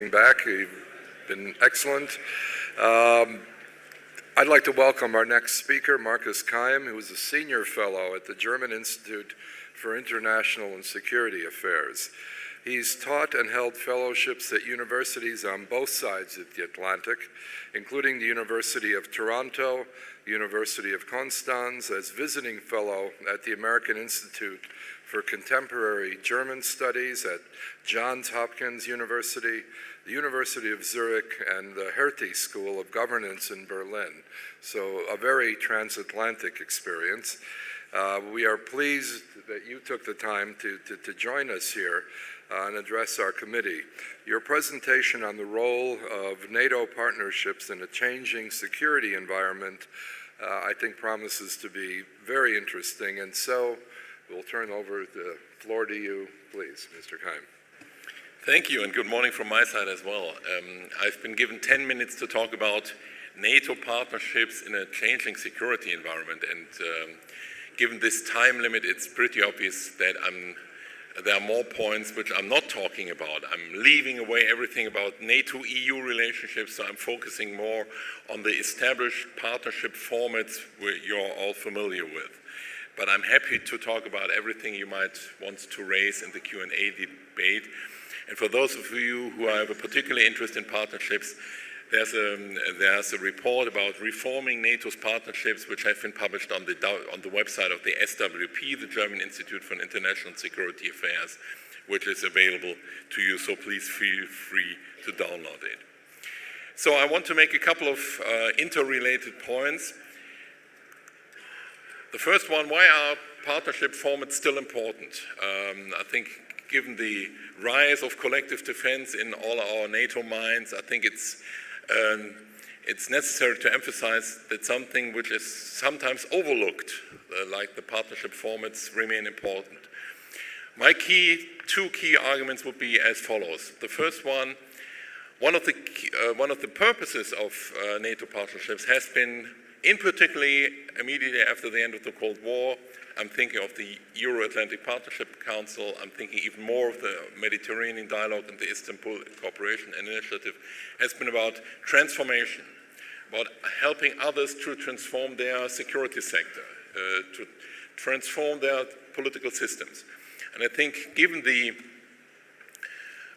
Back. You've been excellent. I'd like to welcome our next speaker, Markus Keim, who is a senior fellow at the German Institute for International and Security Affairs. He's taught and held fellowships at universities on both sides of the Atlantic, including the University of Toronto, the University of Konstanz, as visiting fellow at the American Institute for Contemporary German Studies at Johns Hopkins University, the University of Zurich, and the Hertie School of Governance in Berlin. So a very transatlantic experience. We are pleased that you took the time to join us here and address our committee. Your presentation on the role of NATO partnerships in a changing security environment, I think, promises to be very interesting, and so we'll turn over the floor to you, please, Mr. Keim. Thank you, and good morning from my side as well. I've been given 10 minutes to talk about NATO partnerships in a changing security environment, and given this time limit, it's pretty obvious that there are more points which I'm not talking about. I'm leaving away everything about NATO-EU relationships, so I'm focusing more on the established partnership formats you're all familiar with. But I'm happy to talk about everything you might want to raise in the Q&A debate. And for those of you who have a particular interest in partnerships, there's a report about reforming NATO's partnerships, which have been published on the website of the SWP, the German Institute for International Security Affairs, which is available to you, so please feel free to download it. So I want to make a couple of interrelated points. The first one, why are partnership formats still important? I think given the rise of collective defense in all our NATO minds, I think it's necessary to emphasize that something which is sometimes overlooked, like the partnership formats, remain important. My two key arguments would be as follows. The first one of the purposes of NATO partnerships has been, in particularly immediately after the end of the Cold War, I'm thinking of the Euro-Atlantic Partnership Council, I'm thinking even more of the Mediterranean Dialogue and the Istanbul Cooperation Initiative, has been about transformation, about helping others to transform their security sector, to transform their political systems. And I think given the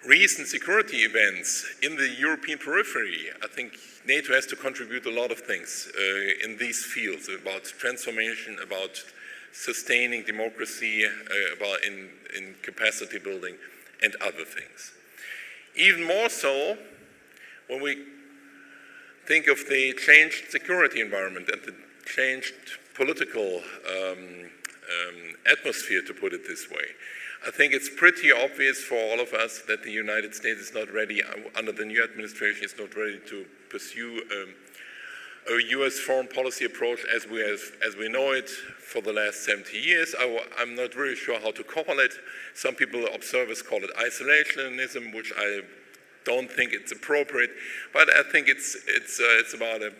recent security events in the European periphery, I think NATO has to contribute a lot of things in these fields, about transformation, about sustaining democracy, about in capacity building, and other things. Even more so, when we think of the changed security environment and the changed political atmosphere, to put it this way, I think it's pretty obvious for all of us that the United States is not ready, under the new administration, is not ready to pursue a US foreign policy approach as we know it for the last 70 years. I'm not really sure how to call it. Some people, observers, call it isolationism, which I don't think it's appropriate, but I think it's about a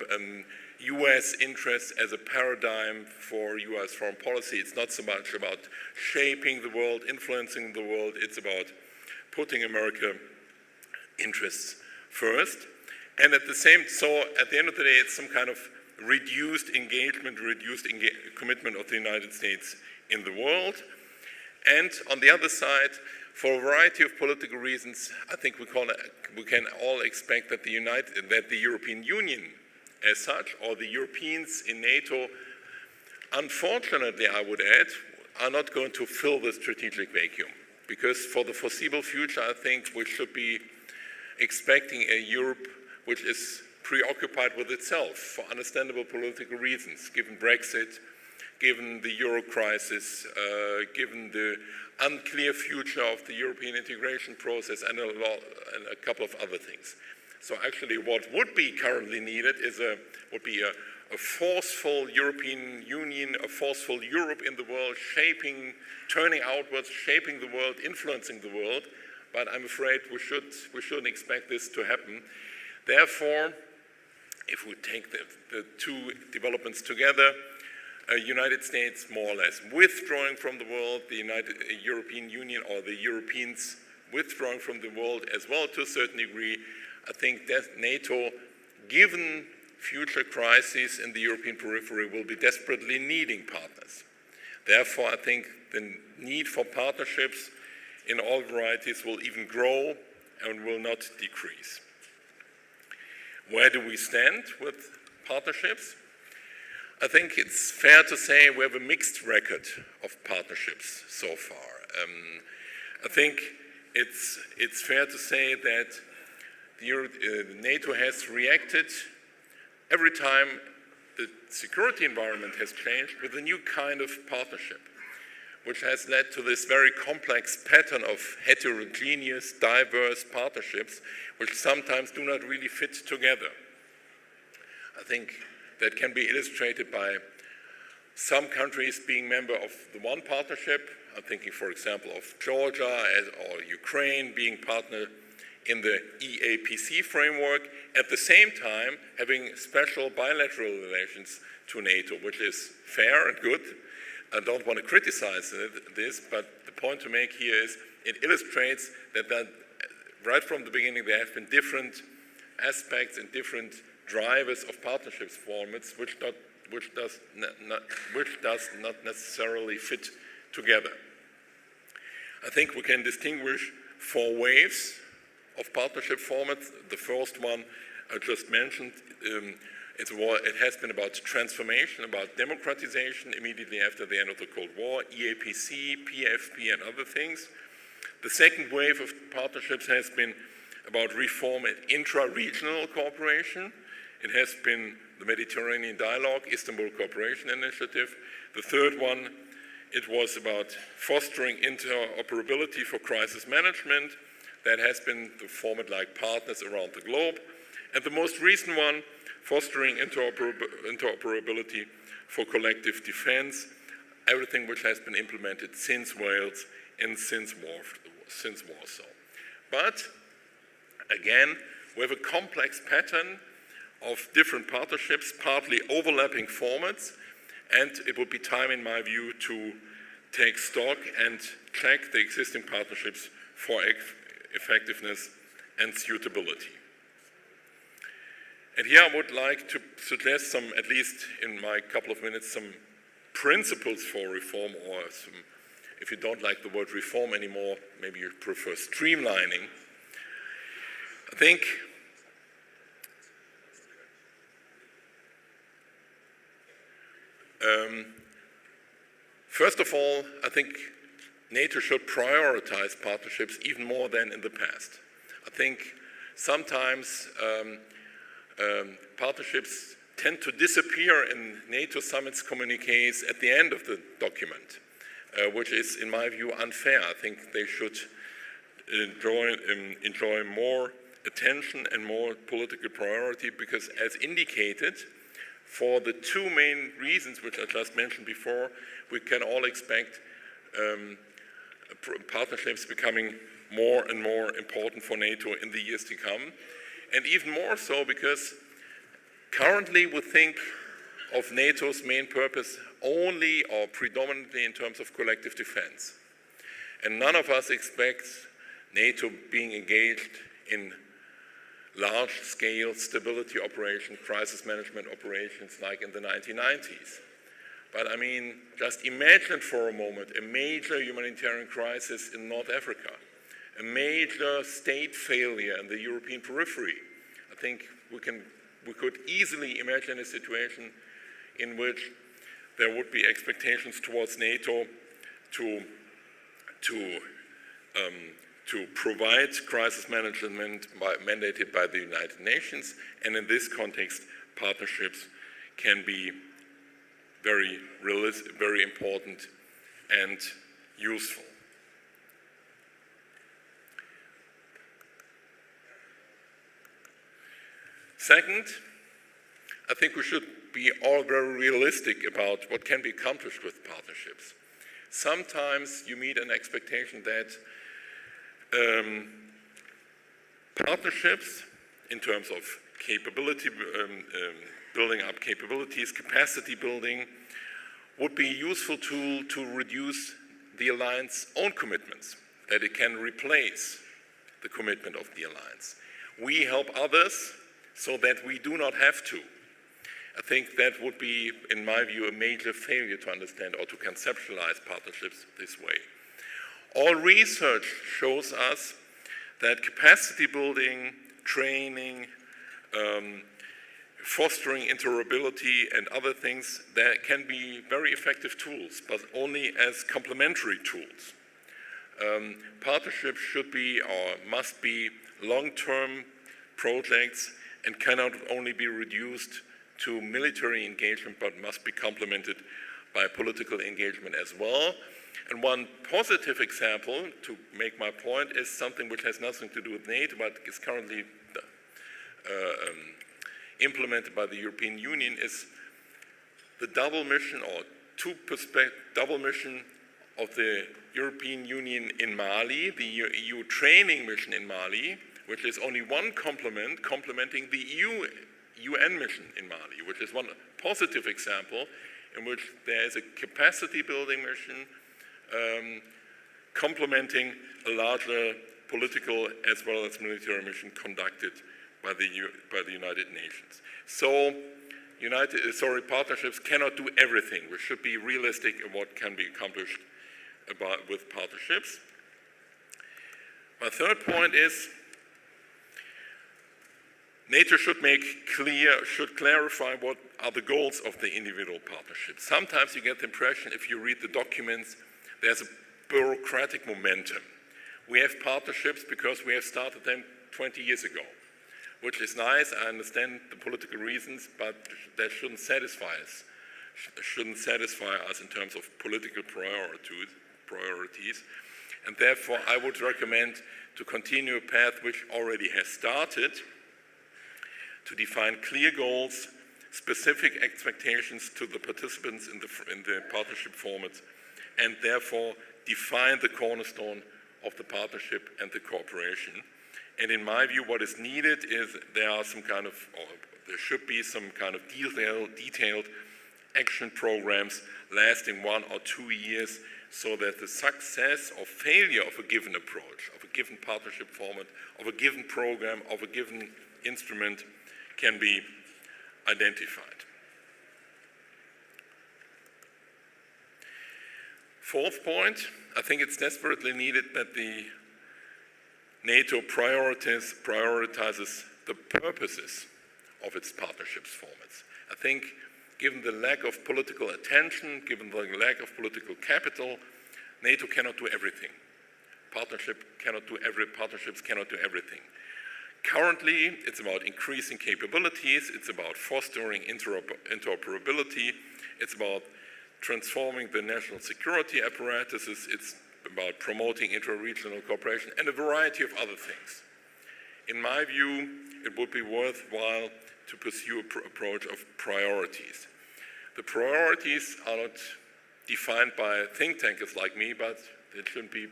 US interest as a paradigm for US foreign policy. It's not so much about shaping the world, influencing the world, it's about putting American interests first. And at the end of the day, it's some kind of reduced engagement, commitment of the United States in the world. And on the other side, for a variety of political reasons, I think we can all expect that the European Union as such, or the Europeans in NATO, unfortunately, I would add, are not going to fill the strategic vacuum. Because for the foreseeable future, I think we should be expecting a Europe which is preoccupied with itself for understandable political reasons, given Brexit, given the Euro crisis, given the unclear future of the European integration process, and a couple of other things. So actually what would be currently needed would be a forceful European Union, a forceful Europe in the world, turning outwards, shaping the world, influencing the world, but I'm afraid we shouldn't expect this to happen. Therefore, if we take the two developments together, United States more or less withdrawing from the world, the European Union or the Europeans withdrawing from the world as well to a certain degree, I think that NATO, given future crises in the European periphery, will be desperately needing partners. Therefore, I think the need for partnerships in all varieties will even grow and will not decrease. Where do we stand with partnerships? I think it's fair to say we have a mixed record of partnerships so far. I think it's fair to say that NATO has reacted every time the security environment has changed with a new kind of partnership, which has led to this very complex pattern of heterogeneous, diverse partnerships, which sometimes do not really fit together. I think that can be illustrated by some countries being member of the one partnership. I'm thinking, for example, of Georgia or Ukraine being partner in the EAPC framework, at the same time having special bilateral relations to NATO, which is fair and good. I don't want to criticize this, but the point to make here is it illustrates that right from the beginning there have been different aspects and different drivers of partnerships formats which does not necessarily fit together. I think we can distinguish 4 waves of partnership formats. The first one I just mentioned, it has been about transformation, about democratization immediately after the end of the Cold War, EAPC, PFP, and other things. The second wave of partnerships has been about reform and intra-regional cooperation. It has been the Mediterranean Dialogue, Istanbul Cooperation Initiative. The third one, it was about fostering interoperability for crisis management. That has been the format like partners around the globe. And the most recent one, fostering interoperability for collective defense, everything which has been implemented since Wales and since Warsaw. But again, we have a complex pattern of different partnerships, partly overlapping formats, and it would be time, in my view, to take stock and check the existing partnerships for effectiveness and suitability. And here I would like to suggest some, at least in my couple of minutes, some principles for reform, or some, if you don't like the word reform anymore, maybe you prefer streamlining. I think first of all, I think NATO should prioritize partnerships even more than in the past. I think sometimes partnerships tend to disappear in NATO summits communiques at the end of the document, which is, in my view, unfair. I think they should enjoy more attention and more political priority, because as indicated, for the 2 main reasons which I just mentioned before, we can all expect partnerships becoming more and more important for NATO in the years to come. And even more so because currently we think of NATO's main purpose only or predominantly in terms of collective defense. And none of us expects NATO being engaged in large-scale stability operations, crisis management operations like in the 1990s. But I mean, just imagine for a moment a major humanitarian crisis in North Africa, a major state failure in the European periphery. I think we could easily imagine a situation in which there would be expectations towards NATO to provide crisis management mandated by the United Nations, and in this context, partnerships can be very realistic, very important and useful. Second, I think we should be all very realistic about what can be accomplished with partnerships. Sometimes you meet an expectation that partnerships in terms of capability, building up capabilities, capacity building, would be a useful tool to reduce the alliance's own commitments. that it can replace the commitment of the alliance. We help others so that we do not have to. I think that would be, in my view, a major failure to understand or to conceptualize partnerships this way. All research shows us that capacity building, training, fostering interoperability and other things that can be very effective tools, but only as complementary tools. Partnerships should be or must be long-term projects and cannot only be reduced to military engagement, but must be complemented by political engagement as well. And one positive example, to make my point, is something which has nothing to do with NATO, but is currently implemented by the European Union, is the double mission or double mission of the European Union in Mali, the EU training mission in Mali, which is only one complementing the UN mission in Mali, which is one positive example in which there is a capacity building mission complementing a larger political as well as military mission conducted by the United Nations. So partnerships cannot do everything. We should be realistic in what can be accomplished with partnerships. My third point is NATO should clarify what are the goals of the individual partnerships. Sometimes you get the impression, if you read the documents, there's a bureaucratic momentum. We have partnerships because we have started them 20 years ago, which is nice. I understand the political reasons, but that shouldn't satisfy us. Shouldn't satisfy us in terms of political priorities. And therefore, I would recommend to continue a path which already has started, to define clear goals, specific expectations to the participants in the partnership formats, and therefore define the cornerstone of the partnership and the cooperation. And in my view, what is needed is there should be some kind of detailed action programs lasting 1 or 2 years, so that the success or failure of a given approach, of a given partnership format, of a given program, of a given instrument can be identified. Fourth point, I think it's desperately needed that the NATO prioritizes the purposes of its partnerships formats. I think given the lack of political attention, given the lack of political capital, NATO cannot do everything. Partnerships cannot do everything. Currently, it's about increasing capabilities, it's about fostering interoperability, it's about transforming the national security apparatuses, it's about promoting inter-regional cooperation, and a variety of other things. In my view, it would be worthwhile to pursue an approach of priorities. The priorities are not defined by think tankers like me, but they shouldn't be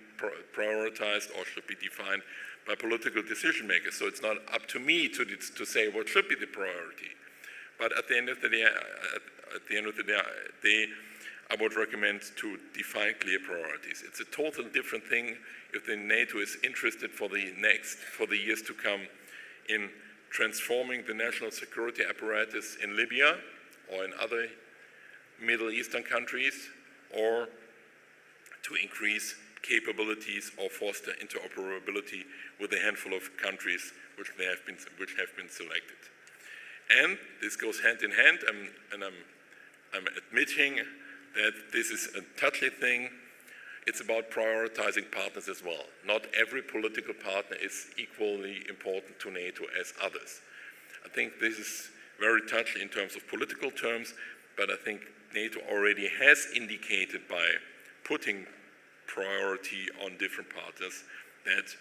prioritized or should be defined by political decision makers. So it's not up to me to say what should be the priority. But at the end of the day, I would recommend to define clear priorities. It's a totally different thing if the NATO is interested for the years to come in transforming the national security apparatus in Libya or in other Middle Eastern countries, or to increase capabilities or foster interoperability with a handful of countries which have been selected. And this goes hand in hand, and I'm admitting that this is a touchy thing. It's about prioritizing partners as well. Not every political partner is equally important to NATO as others. I think this is very touchy in terms of political terms, but I think NATO already has indicated by putting priority on different partners that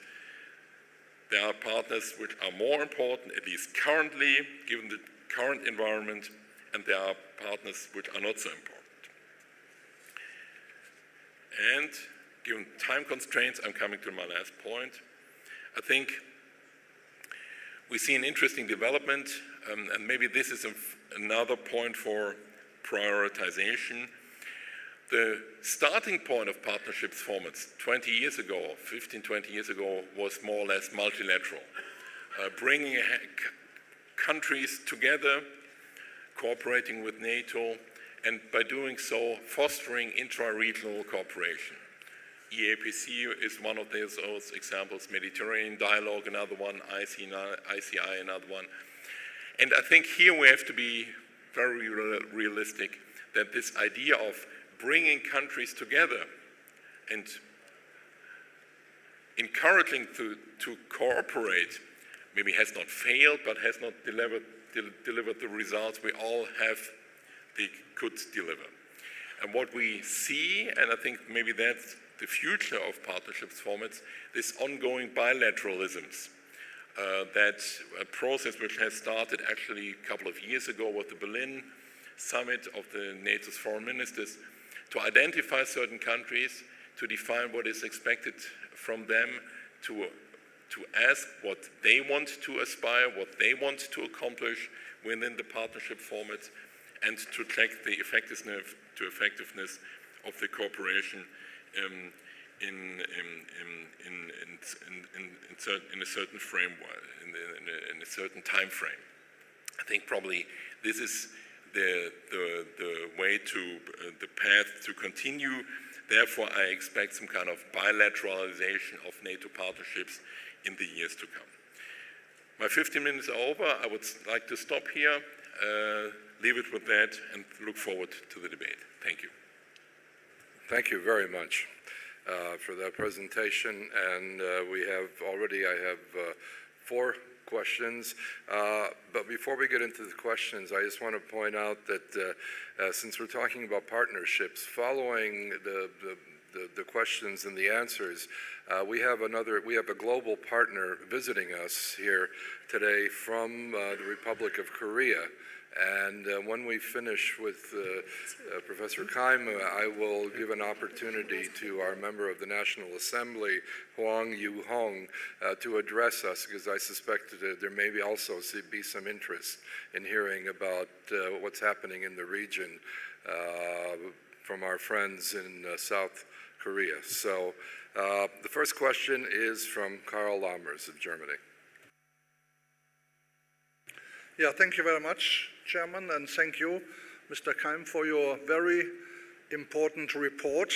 there are partners which are more important, at least currently, given the current environment, and there are partners which are not so important. And given time constraints, I'm coming to my last point. I think we see an interesting development, and maybe this is another point for prioritization. The starting point of partnerships formats 20 years ago, 15, 20 years ago, was more or less multilateral, bringing countries together, cooperating with NATO, and by doing so, fostering intra-regional cooperation. EAPC is one of those examples, Mediterranean Dialogue, another one, ICI, another one. And I think here we have to be very realistic that this idea of bringing countries together and encouraging to cooperate maybe has not failed, but has not delivered the results we all could deliver. And what we see, and I think maybe that's the future of partnerships formats, this ongoing bilateralisms. That a process which has started actually a couple of years ago with the Berlin summit of the NATO's foreign ministers, to identify certain countries, to define what is expected from them, to ask what they want to aspire, what they want to accomplish within the partnership format, and to check the effectiveness of the cooperation in a certain framework, in a certain time frame. I think probably this is the way to the path to continue. Therefore, I expect some kind of bilateralization of NATO partnerships in the years to come. My 15 minutes are over. I would like to stop here, leave it with that, and look forward to the debate. Thank you. Thank you very much for that presentation. And I have 4 questions. But before we get into the questions, I just want to point out that since we're talking about partnerships, following the questions and the answers, we have a global partner visiting us here today from the Republic of Korea. And when we finish with Professor Keim, I will give an opportunity to our member of the National Assembly, Hwang Yu-hong, to address us, because I suspect that there may also be some interest in hearing about what's happening in the region from our friends in South Korea. So the first question is from Karl Lammers of Germany. Yeah, thank you very much, Chairman, and thank you, Mr. Keim, for your very important report.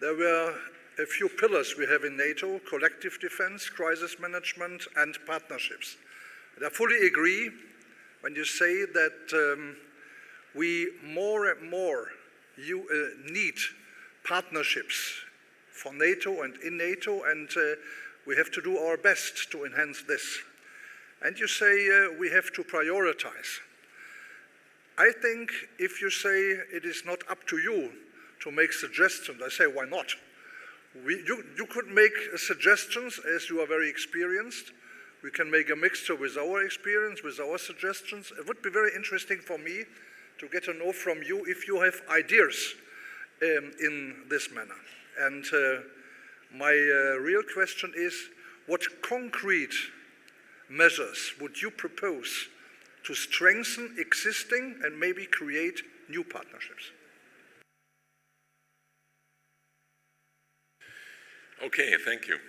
There were a few pillars we have in NATO: collective defense, crisis management, and partnerships. And I fully agree when you say that we more and more need partnerships for NATO and in NATO, and we have to do our best to enhance this. And you say we have to prioritize. I think if you say it is not up to you to make suggestions, I say, why not? You could make suggestions, as you are very experienced. We can make a mixture with our experience, with our suggestions. It would be very interesting for me to get to know from you if you have ideas in this manner. And my real question is, what concrete measures would you propose to strengthen existing and maybe create new partnerships? Okay, thank you.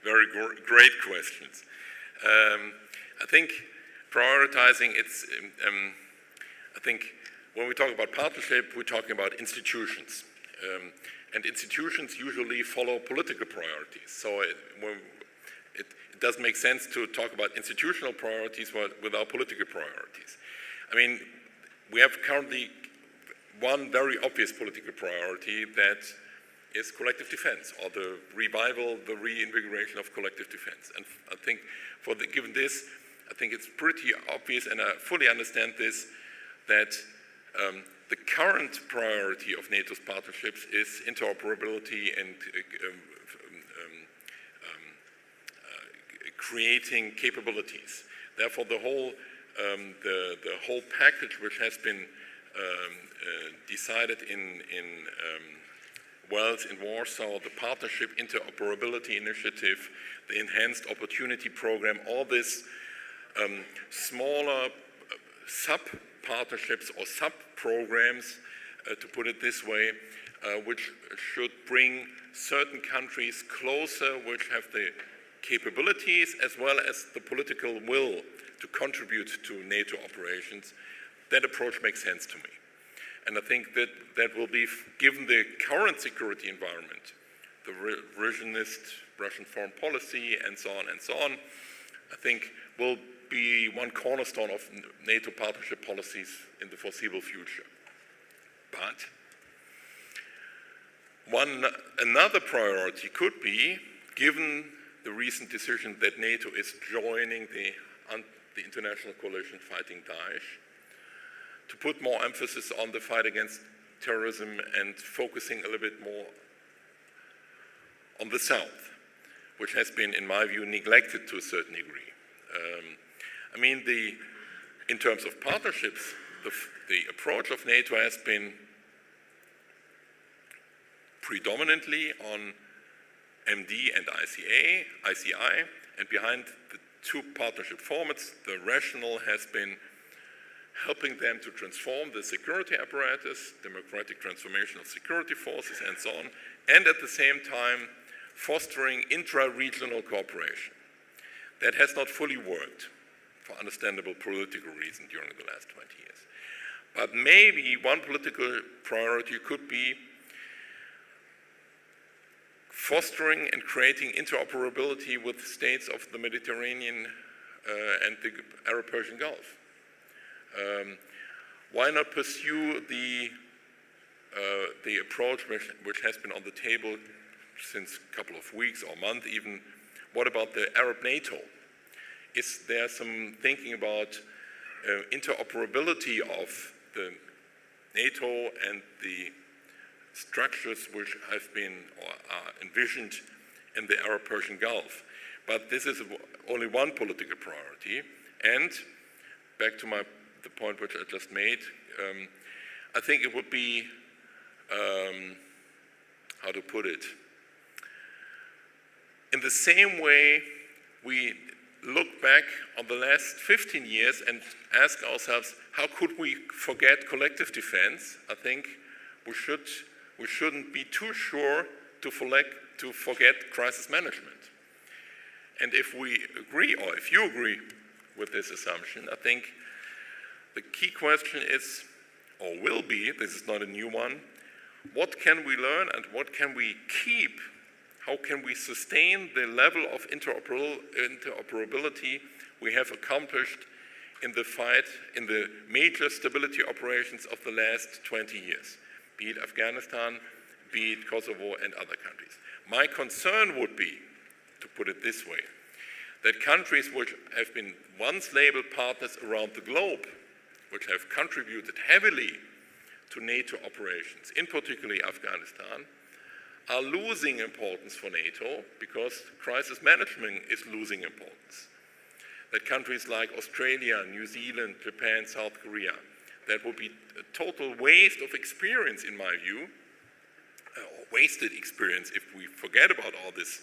Very great questions. I think prioritizing, I think when we talk about partnership, we're talking about institutions. And institutions usually follow political priorities. So it doesn't make sense to talk about institutional priorities without political priorities. I mean, we have currently one very obvious political priority that is collective defense, or the revival, the reinvigoration of collective defense. And I think given this, I think it's pretty obvious, and I fully understand this, that the current priority of NATO's partnerships is interoperability and creating capabilities. Therefore, the whole package which has been decided in Wales in Warsaw, the Partnership Interoperability Initiative, the Enhanced Opportunity Program, all this smaller sub-partnerships or sub-programs to put it this way, which should bring certain countries closer, which have the capabilities as well as the political will to contribute to NATO operations. That approach makes sense to me. And I think that that will be, given the current security environment, the revisionist Russian foreign policy and so on, I think will be one cornerstone of NATO partnership policies in the foreseeable future. But another priority could be, given the recent decision that NATO is joining the international coalition fighting Daesh, to put more emphasis on the fight against terrorism and focusing a little bit more on the South, which has been, in my view, neglected to a certain degree. I mean, in terms of partnerships, the approach of NATO has been predominantly on MD and ICI, and behind the two partnership formats, the rationale has been helping them to transform the security apparatus, democratic transformation of security forces, and so on, and at the same time fostering intra-regional cooperation. That has not fully worked for understandable political reasons during the last 20 years. But maybe one political priority could be fostering and creating interoperability with states of the Mediterranean and the Arab-Persian Gulf. Why not pursue the approach which has been on the table since a couple of weeks or month even? What about the Arab NATO? Is there some thinking about interoperability of the NATO and the structures which have been or are envisioned in the Arab-Persian Gulf? But this is only one political priority. And back to the point which I just made, I think it would be, how to put it, in the same way we look back on the last 15 years and ask ourselves, how could we forget collective defense? I think we shouldn't be too sure to forget crisis management. And if we agree, or if you agree with this assumption, I think the key question is, or will be, this is not a new one, what can we learn and what can we keep? How can we sustain the level of interoperability we have accomplished in the fight, in the major stability operations of the last 20 years, be it Afghanistan, be it Kosovo and other countries? My concern would be, to put it this way, that countries which have been once labeled partners around the globe, which have contributed heavily to NATO operations, in particular Afghanistan, are losing importance for NATO because crisis management is losing importance. That countries like Australia, New Zealand, Japan, South Korea, that would be a total waste of experience in my view, or wasted experience if we forget about all these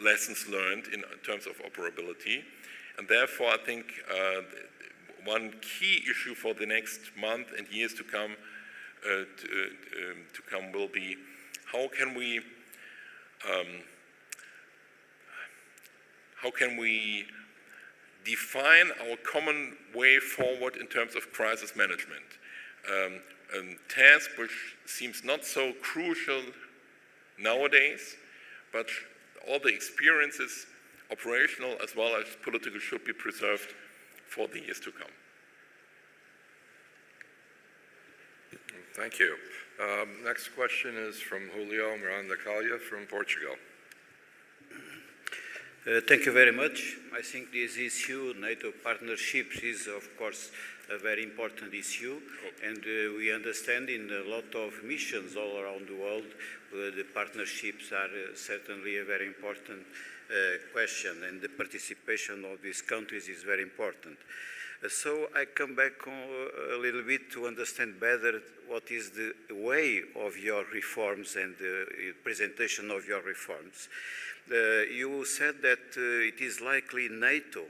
lessons learned in terms of operability. And therefore I think one key issue for the next month and years to come will be how can we define our common way forward in terms of crisis management? A task which seems not so crucial nowadays, but all the experiences, operational as well as political, should be preserved for the years to come. Thank you. Next question is from Julio Miranda-Calha from Portugal. Thank you very much. I think this issue, NATO partnerships, is of course a very important issue, and we understand in a lot of missions all around the world, the partnerships are certainly a very important question, and the participation of these countries is very important. So I come back a little bit to understand better what is the way of your reforms and the presentation of your reforms. You said that it is likely NATO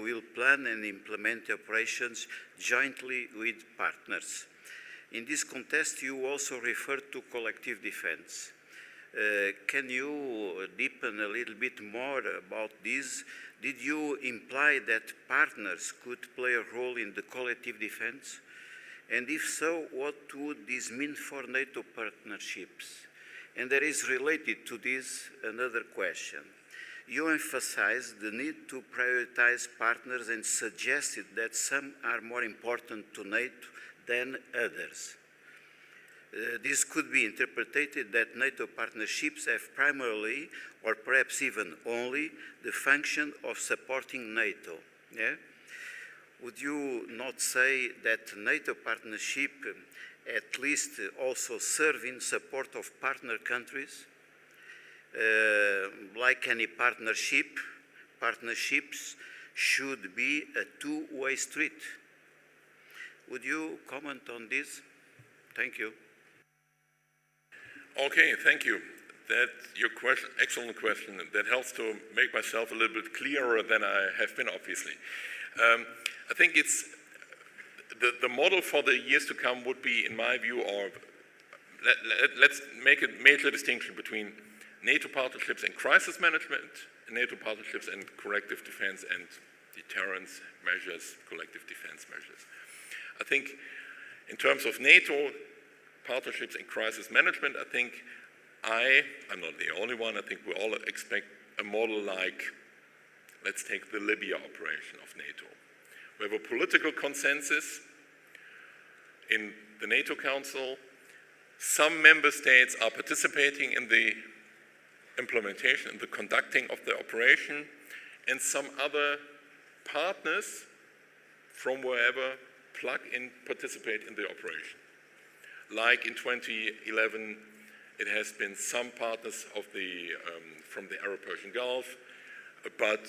will plan and implement operations jointly with partners. In this context, you also referred to collective defense. Can you deepen a little bit more about this? Did you imply that partners could play a role in the collective defense? And if so, what would this mean for NATO partnerships? And there is related to this another question. You emphasized the need to prioritize partners and suggested that some are more important to NATO than others. This could be interpreted that NATO partnerships have primarily, or perhaps even only, the function of supporting NATO. Yeah? Would you not say that NATO partnership at least also serve in support of partner countries? Like any partnership, partnerships should be a two-way street. Would you comment on this? Thank you. Okay, thank you. That's your question, excellent question. That helps to make myself a little bit clearer than I have been, obviously. I think it's the model for the years to come would be, in my view, or let's make a major distinction between NATO partnerships and crisis management, and NATO partnerships and corrective defense and deterrence measures, collective defense measures. I think in terms of NATO partnerships and crisis management, I think I'm not the only one, I think we all expect a model like, let's take the Libya operation of NATO. We have a political consensus in the NATO Council. Some member states are participating in the implementation, in the conducting of the operation, and some other partners from wherever plug in, participate in the operation. Like in 2011, it has been some partners of from the Arab-Persian Gulf, but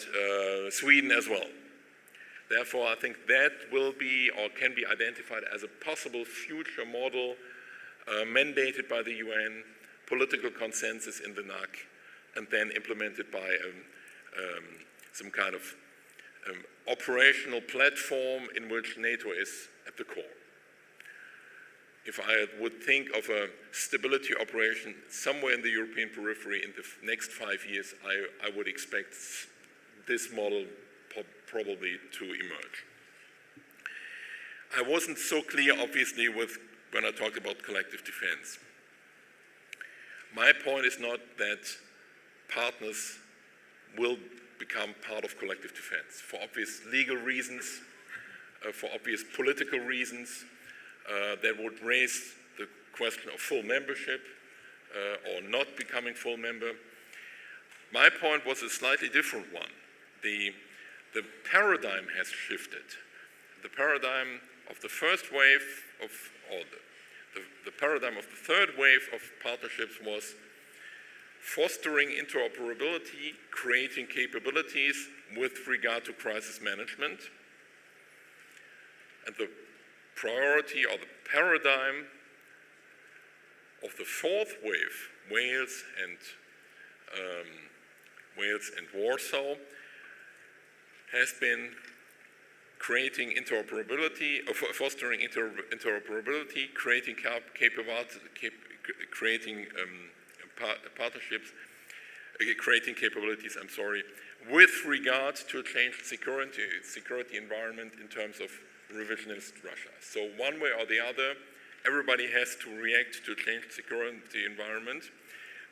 Sweden as well. Therefore, I think that will be or can be identified as a possible future model mandated by the UN, political consensus in the NAC, and then implemented by some kind of operational platform in which NATO is at the core. If I would think of a stability operation somewhere in the European periphery in the next 5 years, I would expect this model probably to emerge. I wasn't so clear, obviously, when I talked about collective defense. My point is not that partners will become part of collective defense for obvious legal reasons, for obvious political reasons, that would raise the question of full membership or not becoming full member. My point was a slightly different one. The paradigm has shifted. The paradigm of the first wave of, or the paradigm of the third wave of partnerships was fostering interoperability, creating capabilities with regard to crisis management. And the priority or the paradigm of the fourth wave, Wales and Warsaw, has been creating interoperability, fostering interoperability, creating partnerships, creating capabilities, with regard to a changed security environment in terms of revisionist Russia. So one way or the other, everybody has to react to a changed security environment.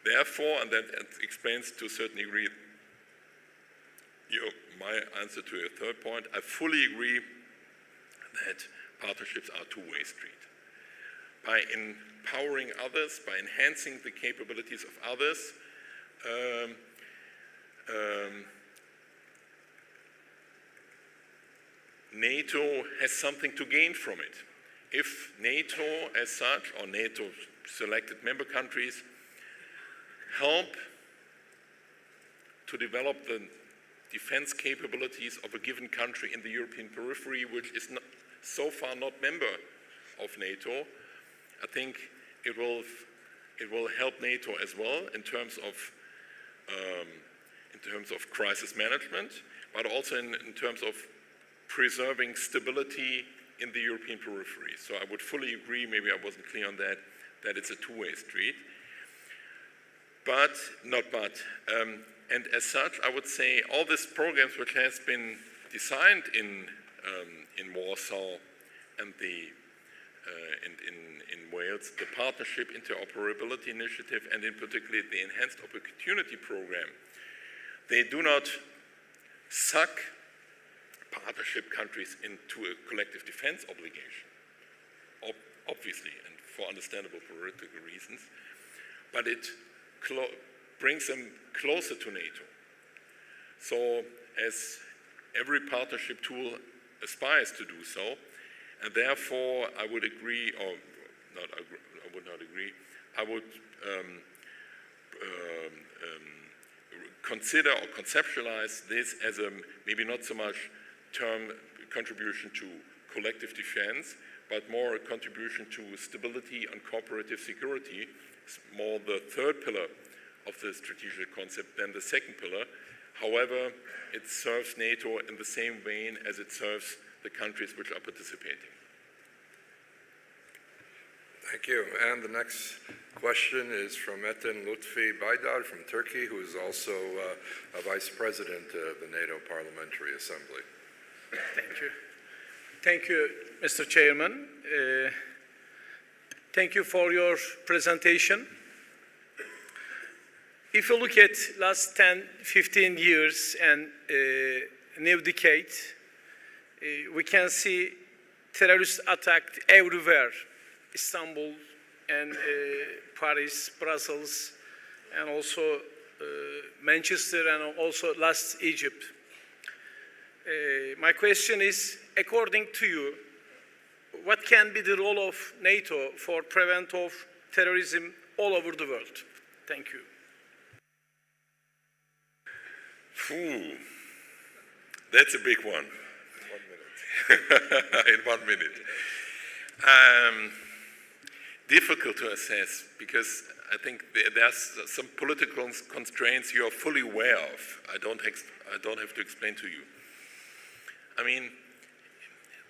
Therefore, and that explains to a certain degree my answer to your third point, I fully agree that partnerships are a two-way street. By empowering others, by enhancing the capabilities of others, NATO has something to gain from it. If NATO as such, or NATO selected member countries, help to develop the defense capabilities of a given country in the European periphery, which is not, so far not member of NATO, I think it will help NATO as well in terms of crisis management, but also in terms of preserving stability in the European periphery. So I would fully agree, maybe I wasn't clear on that, that it's a two-way street. But, and as such, I would say all these programs which has been designed in Warsaw and in Wales, the Partnership Interoperability Initiative, and in particular the Enhanced Opportunity Program, they do not suck partnership countries into a collective defense obligation, obviously, and for understandable political reasons, but it brings them closer to NATO. So, as every partnership tool aspires to do so, and therefore I would agree, or not, I would not agree, I would consider or conceptualize this as a maybe not so much term contribution to collective defense, but more a contribution to stability and cooperative security, more the third pillar of the strategic concept than the second pillar. However, it serves NATO in the same vein as it serves the countries which are participating. Thank you. And the next question is from Metin Lutfi Baydar from Turkey, who is also a vice president of the NATO Parliamentary Assembly. Thank you. Thank you, Mr. Chairman. Thank you for your presentation. If you look at last 10, 15 years and new decade, we can see terrorist attacks everywhere. Istanbul and Paris, Brussels, and also Manchester, and also last Egypt. My question is, according to you, what can be the role of NATO for prevent of terrorism all over the world? Thank you. Phew, that's a big one. In 1 minute. Difficult to assess, because I think there's some political constraints you are fully aware of. I don't have to explain to you. I mean,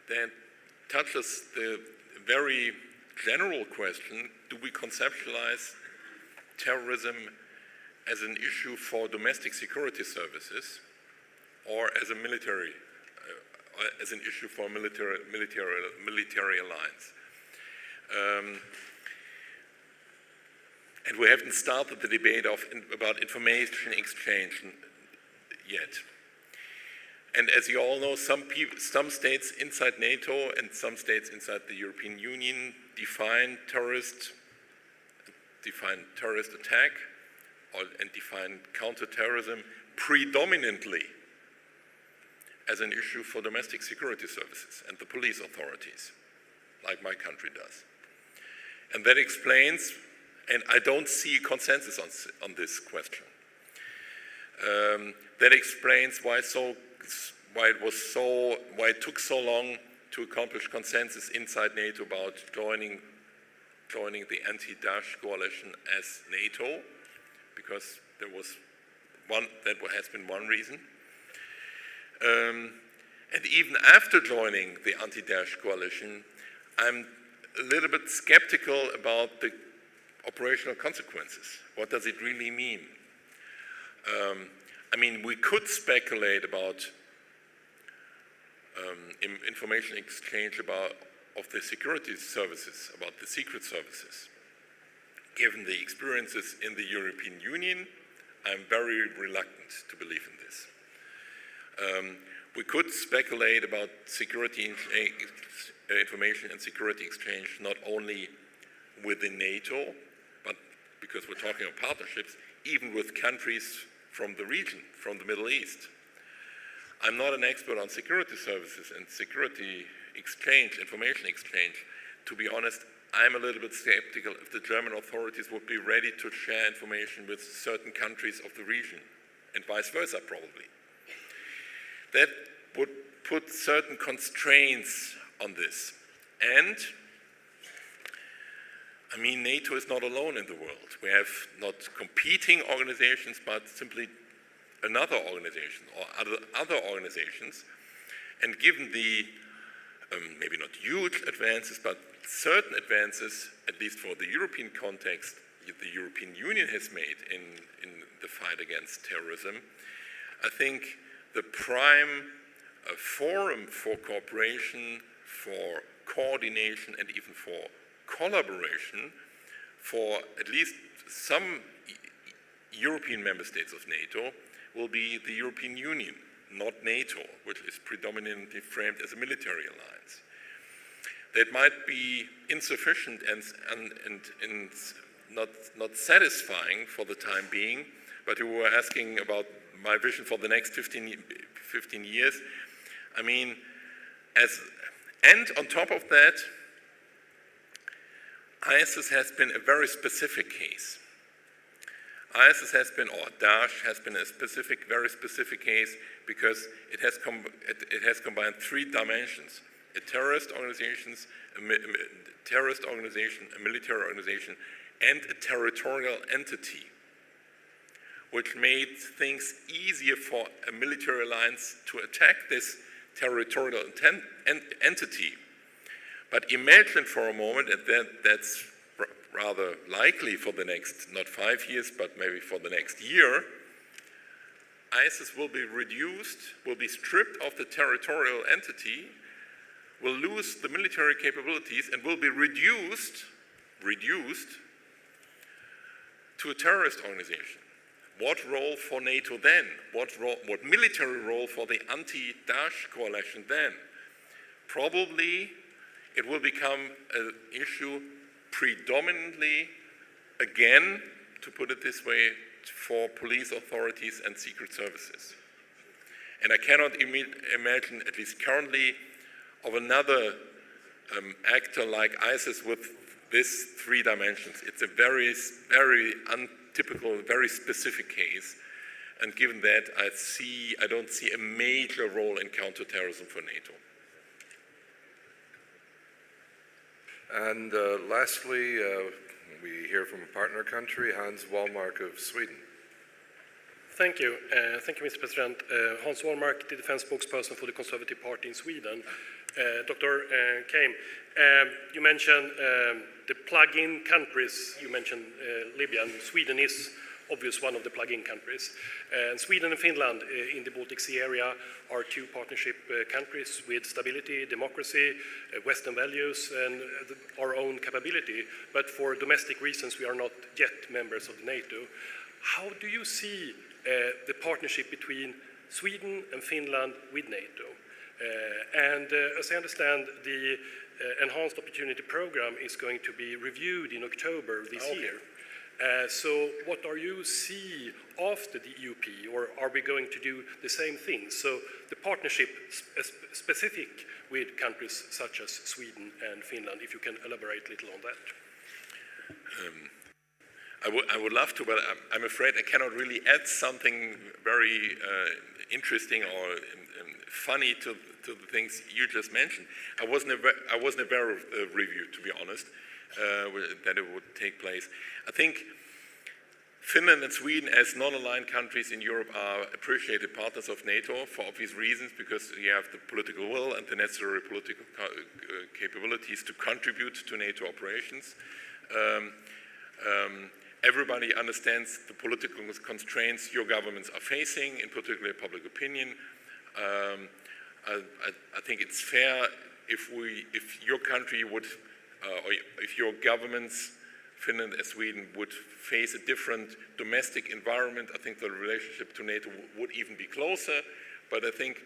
that touches the very general question: do we conceptualize terrorism as an issue for domestic security services, or as a military, as an issue for military alliance? And we haven't started the debate about information exchange yet. And as you all know, some states inside NATO and some states inside the European Union define terrorist attack and define counterterrorism predominantly as an issue for domestic security services and the police authorities, like my country does. And that explains, and I don't see consensus on this question. That explains why it took so long to accomplish consensus inside NATO about joining the anti-Daesh coalition as NATO, because that has been one reason. And even after joining the anti-Daesh coalition, I'm a little bit skeptical about the operational consequences. What does it really mean? I mean, we could speculate about information exchange of the security services, about the secret services. Given the experiences in the European Union, I'm very reluctant to believe in this. We could speculate about security information and security exchange not only within NATO, but because we're talking about partnerships, even with countries from the region, from the Middle East. I'm not an expert on security services and security exchange, information exchange. To be honest, I'm a little bit skeptical if the German authorities would be ready to share information with certain countries of the region, and vice versa, probably. That would put certain constraints on this. And, I mean, NATO is not alone in the world. We have not competing organizations, but simply another organization or other organizations. And given the maybe not huge advances, but certain advances, at least for the European context, the European Union has made in the fight against terrorism. I think the prime forum for cooperation, for coordination, and even for collaboration for at least some European member states of NATO will be the European Union, not NATO, which is predominantly framed as a military alliance. That might be insufficient and not satisfying for the time being, but you were asking about my vision for the next 15 years. I mean, and on top of that, ISIS has been a very specific case. ISIS has been, or Daesh has been a very specific case because it has combined three dimensions: a terrorist organization, a military organization, and a territorial entity, which made things easier for a military alliance to attack this territorial entity. But imagine for a moment that's rather likely for the next, not 5 years, but maybe for the next year, ISIS will be reduced, will be stripped of the territorial entity, will lose the military capabilities, and will be reduced to a terrorist organization. What role for NATO then? What military role for the anti-Daesh coalition then? Probably it will become an issue predominantly, again, to put it this way, for police authorities and secret services. And I cannot imagine, at least currently, of another actor like ISIS with these three dimensions. It's a very, very untypical, very specific case. And given that, I don't see a major role in counterterrorism for NATO. And lastly, we hear from a partner country, Hans Wallmark of Sweden. Thank you. Thank you, Mr. President. Hans Wallmark, the defense spokesperson for the Conservative Party in Sweden. Dr. Keim, you mentioned the plug-in countries. You mentioned Libya, and Sweden is obviously one of the plug-in countries. Sweden and Finland in the Baltic Sea area are two partnership countries with stability, democracy, Western values, and our own capability. But for domestic reasons, we are not yet members of NATO. How do you see the partnership between Sweden and Finland with NATO? As I understand, the Enhanced Opportunity Program is going to be reviewed in October this year. So what are you see after the EUP, or are we going to do the same thing? So the partnership specific with countries such as Sweden and Finland, if you can elaborate a little on that. I would love to, but I'm afraid I cannot really add something very interesting or funny to the things you just mentioned. I wasn't aware of the review, to be honest, that it would take place. I think Finland and Sweden, as non-aligned countries in Europe, are appreciated partners of NATO for obvious reasons, because you have the political will and the necessary political capabilities to contribute to NATO operations. Everybody understands the political constraints your governments are facing, in particular public opinion. I think it's fair if your country would, or if your governments, Finland and Sweden, would face a different domestic environment. I think the relationship to NATO would even be closer. But I think,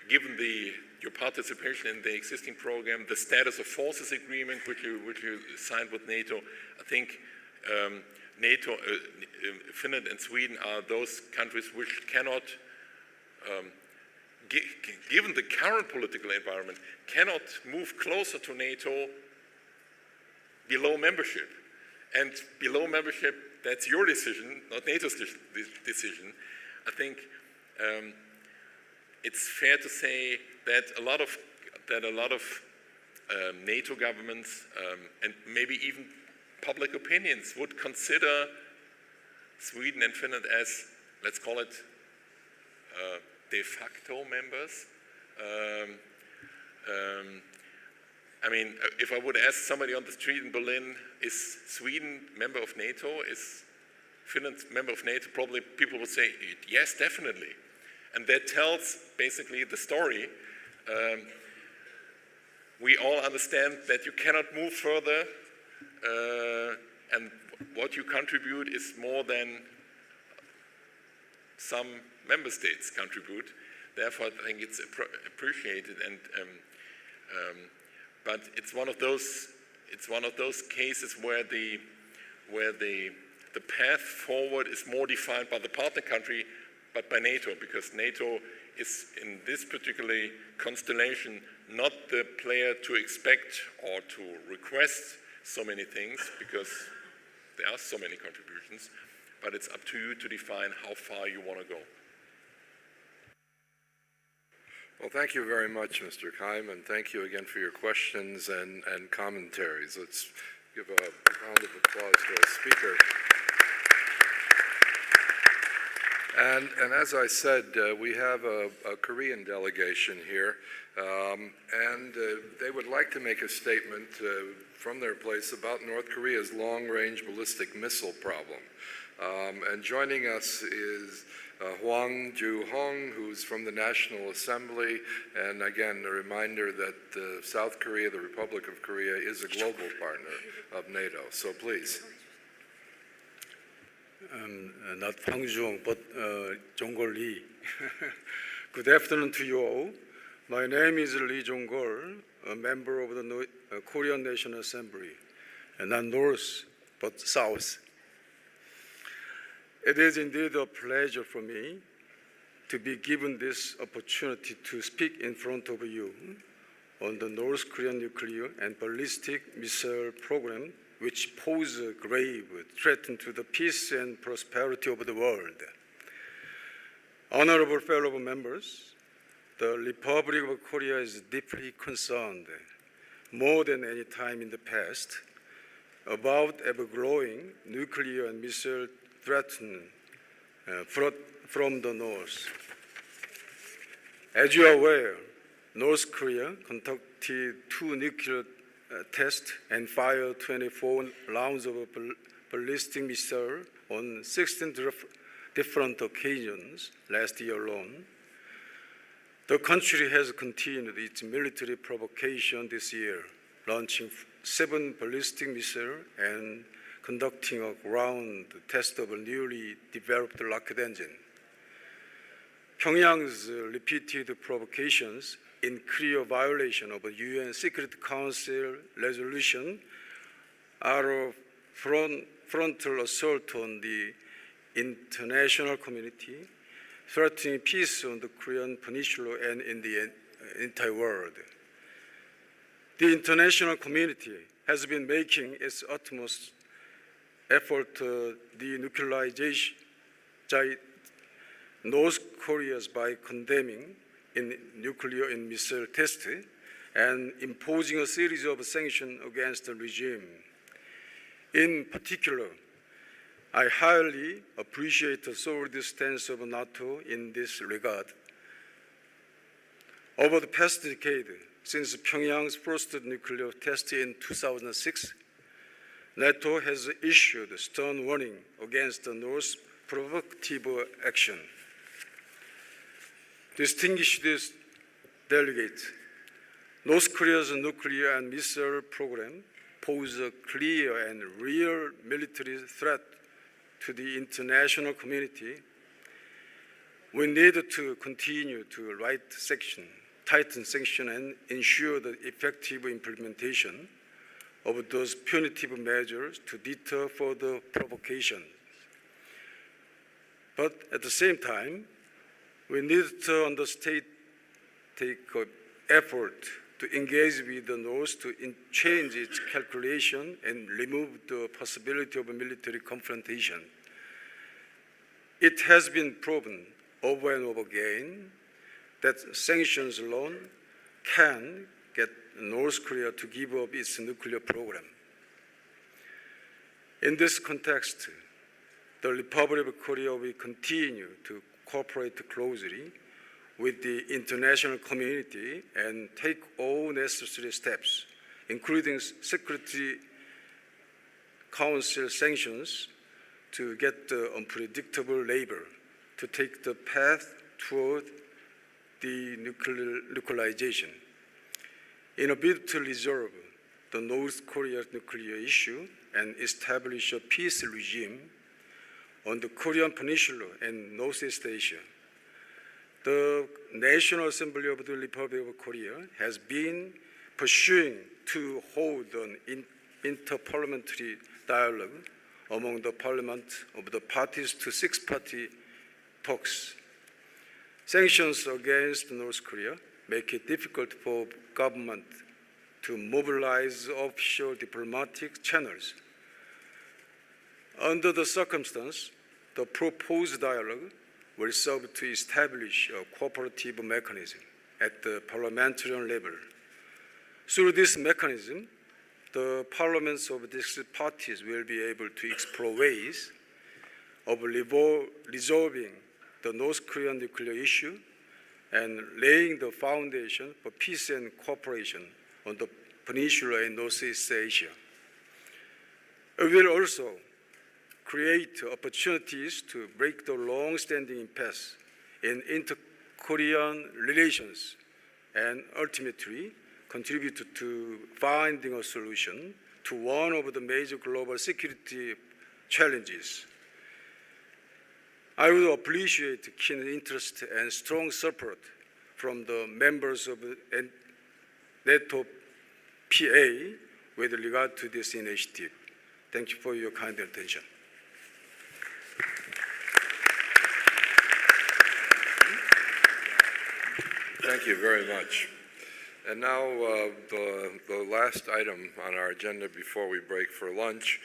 given your participation in the existing program, the status of forces agreement which you signed with NATO, I think NATO, Finland and Sweden are those countries which cannot, given the current political environment, cannot move closer to NATO below membership. And below membership, that's your decision, not NATO's decision. I think it's fair to say that a lot of NATO governments and maybe even public opinions would consider Sweden and Finland as, let's call it, de facto members I mean, if I would ask somebody on the street in Berlin, is Sweden member of NATO? Is Finland member of NATO? Probably people would say, yes, definitely. And that tells basically the story. We all understand that you cannot move further, and what you contribute is more than some member states contribute. Therefore, I think it's appreciated, and but it's one of those cases where the path forward is more defined by the partner country, but by NATO, because NATO is in this particular constellation not the player to expect or to request so many things, because there are so many contributions, but it's up to you to define how far you want to go. Well, thank you very much, Mr. Keim, and thank you again for your questions and commentaries. Let's give a round of applause to our speaker. And as I said, we have a Korean delegation here, and they would like to make a statement from their place about North Korea's long-range ballistic missile problem. And joining us is Hwang Ju-hong, who's from the National Assembly, and again, a reminder that South Korea, the Republic of Korea, is a global partner of NATO. So please. Not Hwang Ju-hong, but Jong-gol Lee. Good afternoon to you all. My name is Lee Jong-gol, a member of the Korean National Assembly, and not North, but South. It is indeed a pleasure for me to be given this opportunity to speak in front of you on the North Korean nuclear and ballistic missile program, which pose a grave threat to the peace and prosperity of the world. Honorable fellow members, the Republic of Korea is deeply concerned, more than any time in the past, about ever-growing nuclear and missile threats from the North. As you are aware, North Korea conducted 2 nuclear tests and fired 24 rounds of ballistic missile on 16 different occasions last year alone. The country has continued its military provocation this year, launching 7 ballistic missiles and conducting a ground test of a newly developed rocket engine. Pyongyang's repeated provocations in clear violation of a UN Security Council resolution are a frontal assault on the international community, threatening peace on the Korean Peninsula and in the entire world. The international community has been making its utmost effort to denuclearize North Korea by condemning in nuclear and missile tests and imposing a series of sanctions against the regime. In particular, I highly appreciate the solid stance of NATO in this regard. Over the past decade, since Pyongyang's first nuclear test in 2006, NATO has issued a stern warning against the North's provocative action. Distinguished delegates, North Korea's nuclear and missile program poses a clear and real military threat to the international community. We need to continue to tighten sanctions and ensure the effective implementation of those punitive measures to deter further provocation. But at the same time, we need to take effort to engage with the North to change its calculation and remove the possibility of a military confrontation. It has been proven over and over again that sanctions alone can get North Korea to give up its nuclear program. In this context, the Republic of Korea will continue to cooperate closely with the international community and take all necessary steps, including Security Council sanctions, to get the unpredictable labor to take the path toward the nuclearization. In a bid to resolve the North Korea nuclear issue and establish a peace regime on the Korean Peninsula and Northeast Asia, the National Assembly of the Republic of Korea has been pursuing to hold an interparliamentary dialogue among the parliament of the parties to six-party talks. Sanctions against North Korea make it difficult for government to mobilize official diplomatic channels. Under the circumstance, the proposed dialogue will serve to establish a cooperative mechanism at the parliamentary level. Through this mechanism, the parliaments of these parties will be able to explore ways of resolving the North Korean nuclear issue and laying the foundation for peace and cooperation on the peninsula and Northeast Asia. It will also create opportunities to break the long-standing impasse in inter-Korean relations and ultimately contribute to finding a solution to one of the major global security challenges. I would appreciate keen interest and strong support from the members of NATO PA with regard to this initiative. Thank you for your kind attention. Thank you very much. And now the last item on our agenda before we break for lunch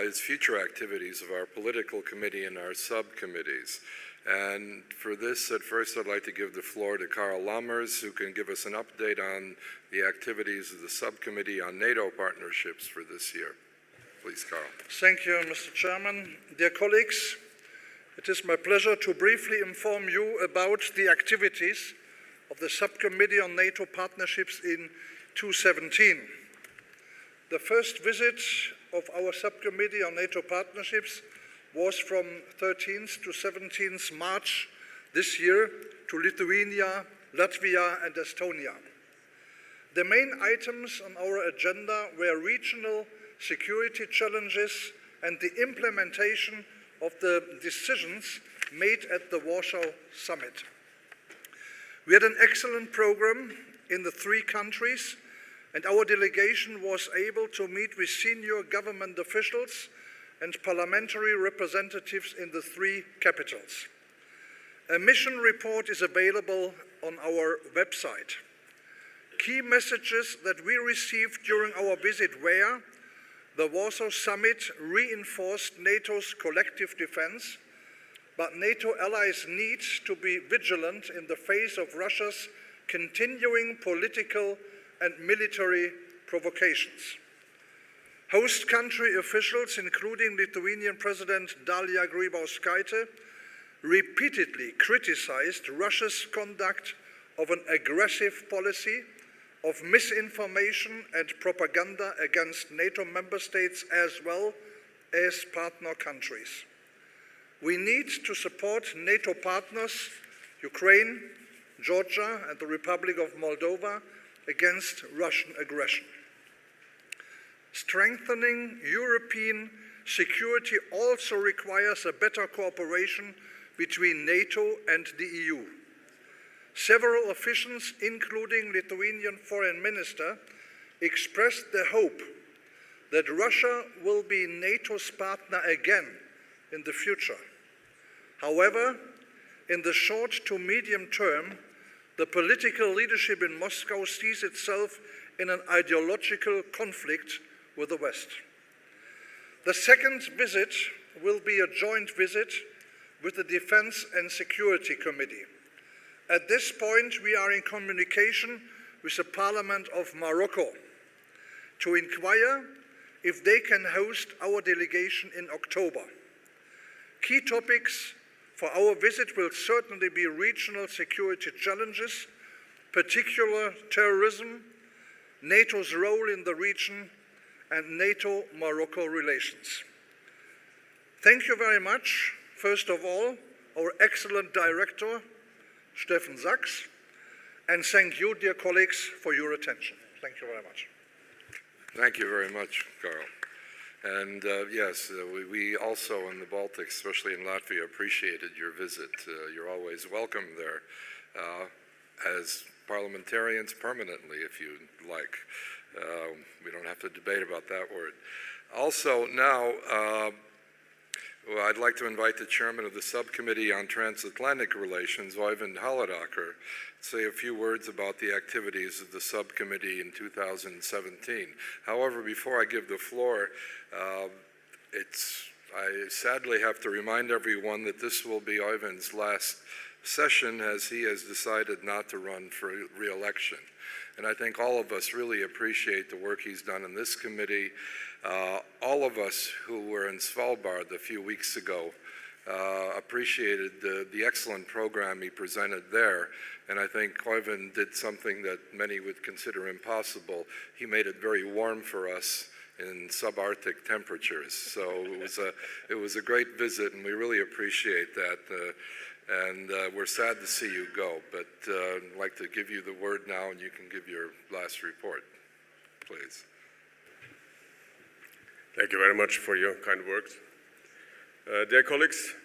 is future activities of our political committee and our subcommittees. And for this, at first, I'd like to give the floor to Karl Lammers, who can give us an update on the activities of the subcommittee on NATO partnerships for this year. Please, Karl. Thank you, Mr. Chairman. Dear colleagues, it is my pleasure to briefly inform you about the activities of the Subcommittee on NATO Partnerships in 2017. The first visit of our Subcommittee on NATO Partnerships was from 13th to 17th March this year to Lithuania, Latvia, and Estonia. The main items on our agenda were regional security challenges and the implementation of the decisions made at the Warsaw Summit. We had an excellent program in the three countries, and our delegation was able to meet with senior government officials and parliamentary representatives in the three capitals. A mission report is available on our website. Key messages that we received during our visit were: the Warsaw Summit reinforced NATO's collective defense, but NATO allies need to be vigilant in the face of Russia's continuing political and military provocations. Host country officials, including Lithuanian President Dalia Grybauskaitė, repeatedly criticized Russia's conduct of an aggressive policy of misinformation and propaganda against NATO member states as well as partner countries. We need to support NATO partners, Ukraine, Georgia, and the Republic of Moldova, against Russian aggression. Strengthening European security also requires a better cooperation between NATO and the EU. Several officials, including Lithuanian Foreign Minister, expressed the hope that Russia will be NATO's partner again in the future. However, in the short to medium term, the political leadership in Moscow sees itself in an ideological conflict with the West. The second visit will be a joint visit with the Defense and Security Committee. At this point, we are in communication with the Parliament of Morocco to inquire if they can host our delegation in October. Key topics for our visit will certainly be regional security challenges, particular terrorism, NATO's role in the region, and NATO-Morocco relations. Thank you very much, first of all, our excellent director, Steffen Sachs, and thank you, dear colleagues, for your attention. Thank you very much. Thank you very much, Carl. And yes, we also in the Baltics, especially in Latvia, appreciated your visit. You're always welcome there as parliamentarians permanently, if you like. We don't have to debate about that word. Also, now, well, I'd like to invite the chairman of the Subcommittee on Transatlantic Relations, Oyvind Haladocker, to say a few words about the activities of the subcommittee in 2017. However, before I give the floor, I sadly have to remind everyone that this will be Oyvind's last session, as he has decided not to run for re-election. And I think all of us really appreciate the work he's done in this committee. All of us who were in Svalbard a few weeks ago appreciated the excellent program he presented there. And I think Oyvind did something that many would consider impossible. He made it very warm for us in subarctic temperatures. So it was a great visit, and we really appreciate that. And we're sad to see you go, but I'd like to give you the word now, and you can give your last report, please. Thank you very much for your kind words. Dear colleagues,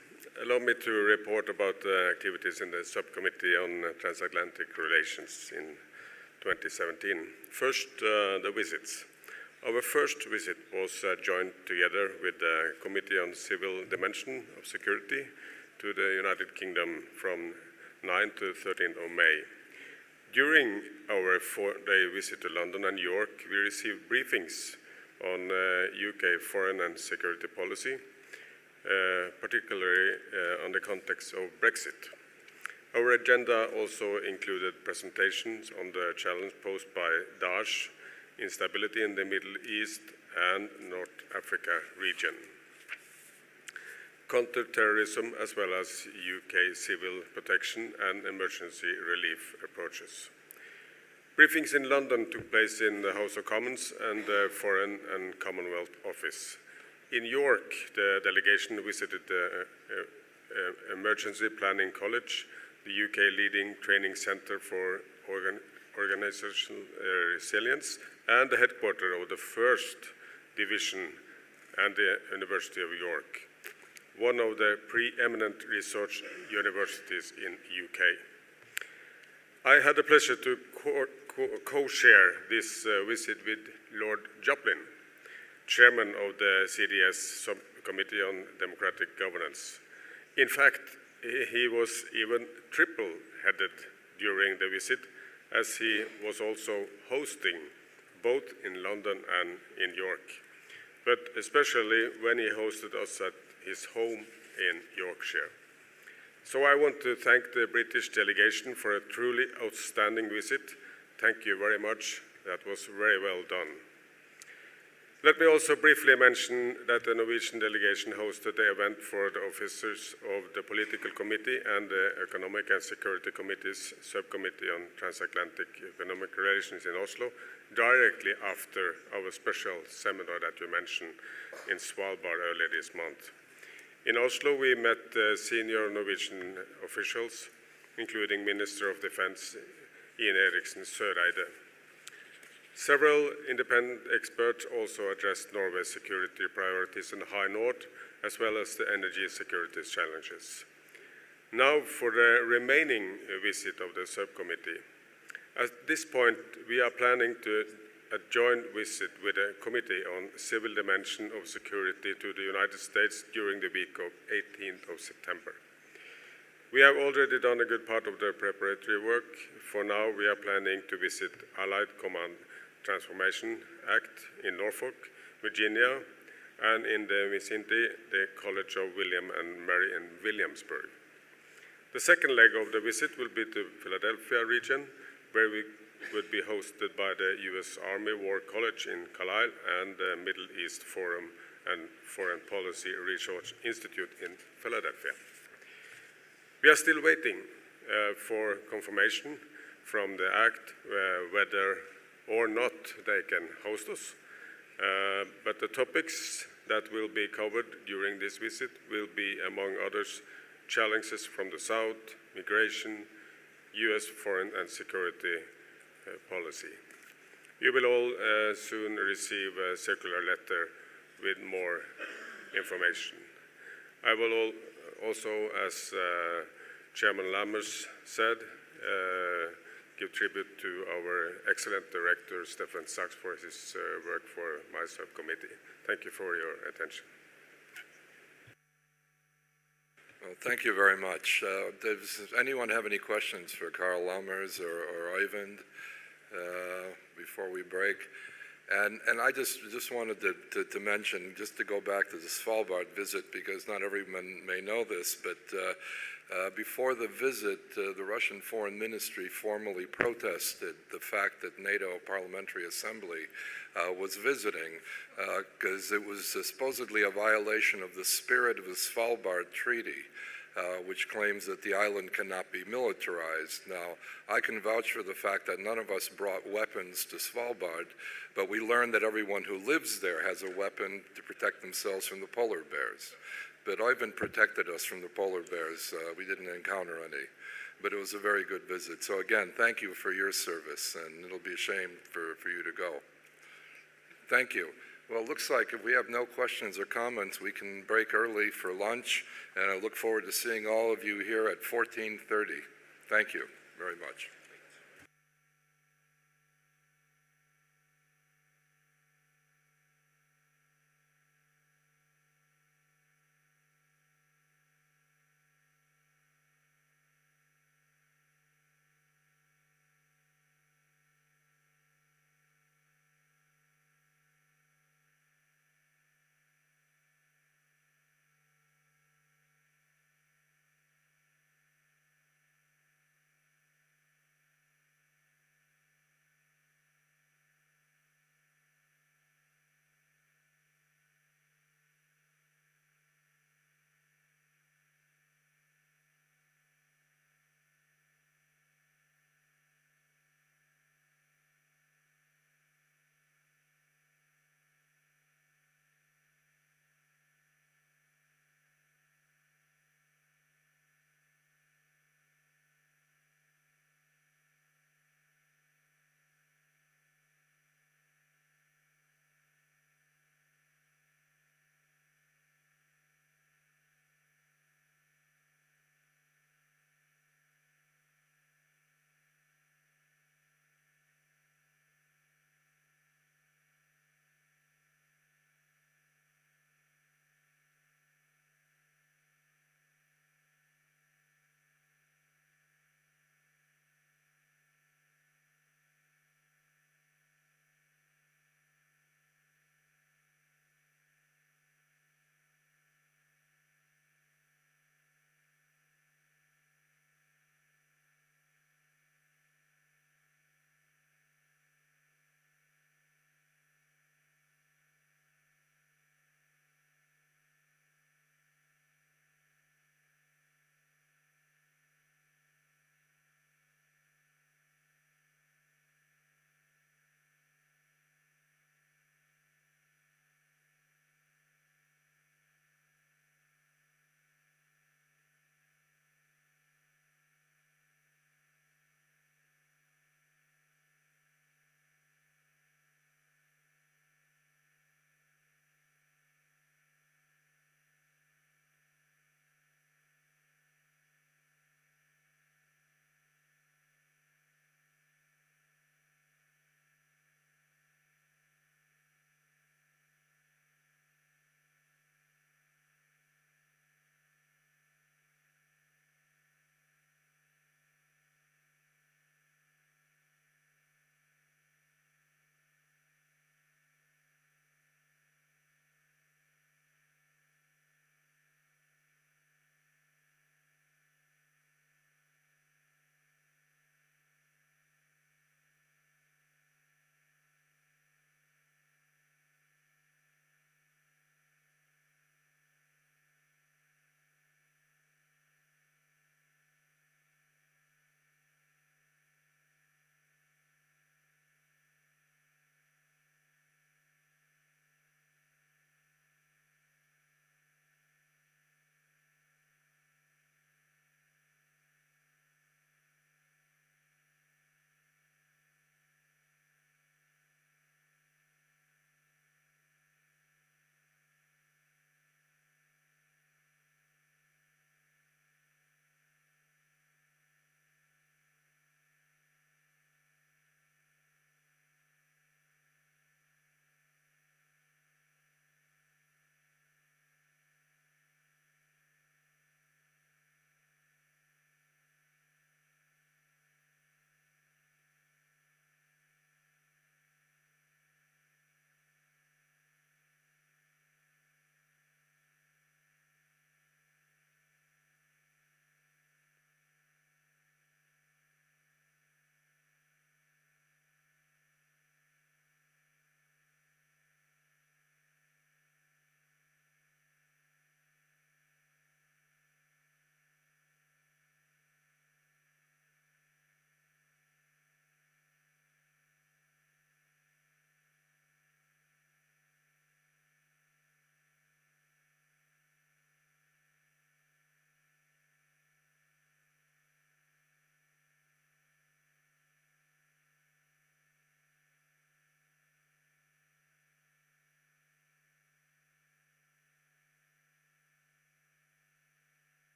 allow me to report about the activities in the Subcommittee on Transatlantic Relations in 2017. First, the visits. Our first visit was joined together with the Committee on Civil Dimension of Security to the United Kingdom from 9 to 13th of May. During our 4-day visit to London and York, we received briefings on UK foreign and security policy, particularly on the context of Brexit. Our agenda also included presentations on the challenge posed by Daesh, instability in the Middle East and North Africa region, counter-terrorism, as well as UK civil protection and emergency relief approaches. Briefings in London took place in the House of Commons and the Foreign and Commonwealth Office. In York, the delegation visited the Emergency Planning College, the UK leading training centre for organisational resilience, and the headquarters of the 1st Division and the University of York, one of the preeminent research universities in UK. I had the pleasure to co-chair this visit with Lord Joplin, chairman of the CDS Subcommittee on Democratic Governance. In fact, he was even triple-headed during the visit, as he was also hosting both in London and in York, but especially when he hosted us at his home in Yorkshire. So I want to thank the British delegation for a truly outstanding visit. Thank you very much. That was very well done. Let me also briefly mention that the Norwegian delegation hosted the event for the officers of the Political Committee and the Economic and Security Committee's Subcommittee on Transatlantic Economic Relations in Oslo, directly after our special seminar that you mentioned in Svalbard earlier this month. In Oslo, we met senior Norwegian officials, including Minister of Defense Ine Eriksen Søreide. Several independent experts also addressed Norway's security priorities in the High North, as well as the energy security challenges. Now for the remaining visit of the subcommittee. At this point, we are planning a joint visit with the Committee on Civil Dimension of Security to the United States during the week of 18th of September. We have already done a good part of the preparatory work. For now, we are planning to visit Allied Command Transformation Act in Norfolk, Virginia, and in the vicinity, the College of William and Mary in Williamsburg. The second leg of the visit will be to Philadelphia region, where we would be hosted by the U.S. Army War College in Carlisle and the Middle East Forum and Foreign Policy Research Institute in Philadelphia. We are still waiting for confirmation from the ACT whether or not they can host us. But the topics that will be covered during this visit will be, among others, challenges from the South, migration, US foreign and security policy. You will all soon receive a circular letter with more information. I will also, as Chairman Lammers said, give tribute to our excellent director, Stefan Sachs, for his work for my subcommittee. Thank you for your attention. Well, thank you very much. Does anyone have any questions for Karl Lammers or Oyvind before we break? And I just wanted to mention, just to go back to the Svalbard visit, because not everyone may know this, but before the visit, the Russian Foreign Ministry formally protested the fact that NATO Parliamentary Assembly was visiting, because it was supposedly a violation of the spirit of the Svalbard Treaty, which claims that the island cannot be militarized. Now, I can vouch for the fact that none of us brought weapons to Svalbard, but we learned that everyone who lives there has a weapon to protect themselves from the polar bears. But Oyvind protected us from the polar bears. We didn't encounter any, but it was a very good visit. So again, thank you for your service, and it'll be a shame for you to go. Thank you. Well, it looks like if we have no questions or comments, we can break early for lunch, and I look forward to seeing all of you here at 14:30. Thank you very much.